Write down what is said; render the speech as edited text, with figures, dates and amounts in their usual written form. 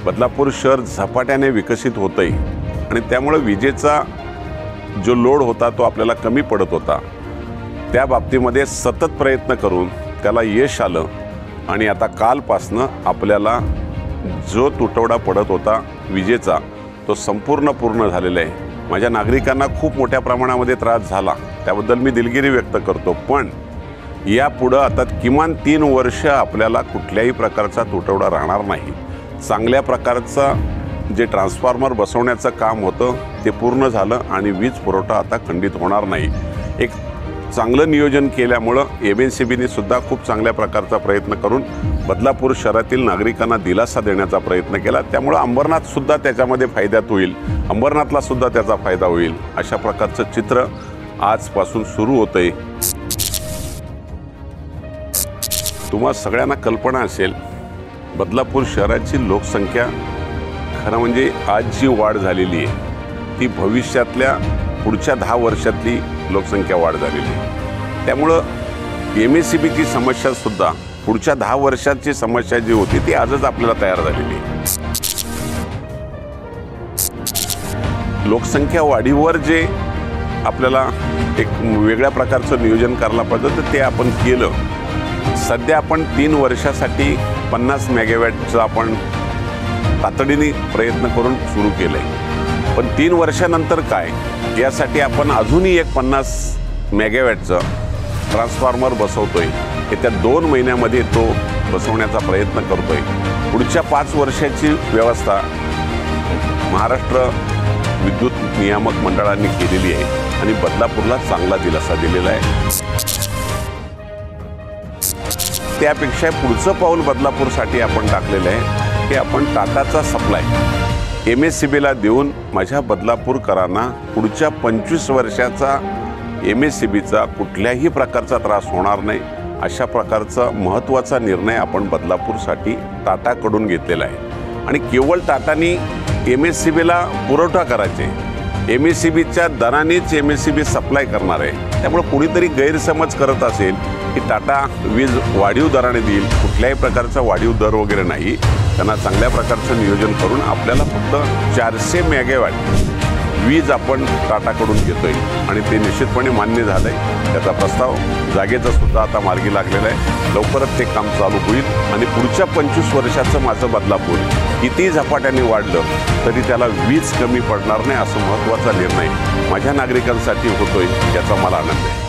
बदलापूर शहर झपाट्याने विकसित होतंय आणि त्यामुळे विजेचा जो लोड होता तो आपल्याला कमी पडत होता। त्या बाबतीमध्ये सतत प्रयत्न करून त्याला यश आलं आणि आता कालपासनं आपल्याला जो तुटवडा पडत होता विजेचा तो पूर्ण झालेला आहे। माझ्या नागरिकांना खूप मोठ्या प्रमाणामध्ये त्रास झाला, त्याबद्दल मी दिलगिरी व्यक्त करतो। पण यापुढं आता किमान 3 वर्ष आपल्याला कुठल्याही प्रकारचा तुटवडा राहणार नाही। चांगल्या प्रकारचा जे ट्रान्सफॉर्मर बसवण्याचं काम होतं ते पूर्ण झालं आणि वीज पुरवठा आता खंडित होणार नाही। एक चांगलं नियोजन केल्यामुळं MNCBने सुद्धा खूप चांगल्या प्रकारचा प्रयत्न करून बदलापूर शहरातील नागरिकांना दिलासा देण्याचा प्रयत्न केला। त्यामुळं अंबरनाथ सुद्धा त्याच्यामध्ये फायद्यात होईल, अंबरनाथला सुद्धा त्याचा फायदा होईल, अशा प्रकारचं चित्र आजपासून सुरू होतंय। तुम्हा सगळ्यांना कल्पना असेल बदलापूर शहराची लोकसंख्या खरं म्हणजे आज जी वाढ झालेली आहे ती भविष्यातल्या पुढच्या 10 वर्षातली लोकसंख्या वाढ झालेली आहे। त्यामुळं MNCBची समस्यासुद्धा पुढच्या 10 वर्षाची समस्या जी होती ती आजच आपल्याला तयार झालेली आहे। लोकसंख्या वाढीवर जे आपल्याला एक वेगळ्या प्रकारचं नियोजन करायला पाहिजे तर ते आपण केलं। सध्या आपण 3 वर्षासाठी 50 मेगावॅटचा आपण तातडीने प्रयत्न करून सुरू केलं आहे। पण 3 वर्षानंतर काय, यासाठी आपण अजूनही एक 50 मेगावॅटचं ट्रान्सफॉर्मर बसवतोय। येत्या 2 महिन्यामध्ये तो बसवण्याचा प्रयत्न करतोय। पुढच्या 5 वर्षाची व्यवस्था महाराष्ट्र विद्युत नियामक मंडळाने केलेली आहे आणि बदलापूरला चांगला दिलासा दिलेला आहे। त्यापेक्षा पुढचं पाऊल बदलापूरसाठी आपण टाकलेलं आहे की आपण टाटाचा सप्लाय MNCBला देऊन माझ्या बदलापूरकरांना पुढच्या 25 वर्षाचा MNCBचा कुठल्याही प्रकारचा त्रास होणार नाही, अशा प्रकारचा महत्त्वाचा निर्णय आपण बदलापूरसाठी टाटाकडून घेतलेला आहे। आणि केवळ टाटानी MNCBला पुरवठा करायचे, MNCBच्या दरानेच MNCB सप्लाय करणार आहे। त्यामुळे कुणीतरी गैरसमज करत असेल की टाटा वीज वाढीव दराने देईल, कुठल्याही प्रकारचा वाढीव दर वगैरे नाही। त्यांना चांगल्या प्रकारचं नियोजन करून आपल्याला फक्त 400 मेगावॅट वीज आपण टाटाकडून घेतोय आणि ते निश्चितपणे मान्य झालंय। त्याचा प्रस्ताव जागेचा सुद्धा आता मार्गी लागलेला आहे। लवकरच ते काम चालू होईल आणि पुढच्या 25 वर्षाचं माझं बदलापूर किती झपाट्याने वाढलं तरी त्याला वीज कमी पडणार नाही, असं महत्त्वाचा निर्णय माझ्या नागरिकांसाठी होतोय, याचा मला आनंद आहे।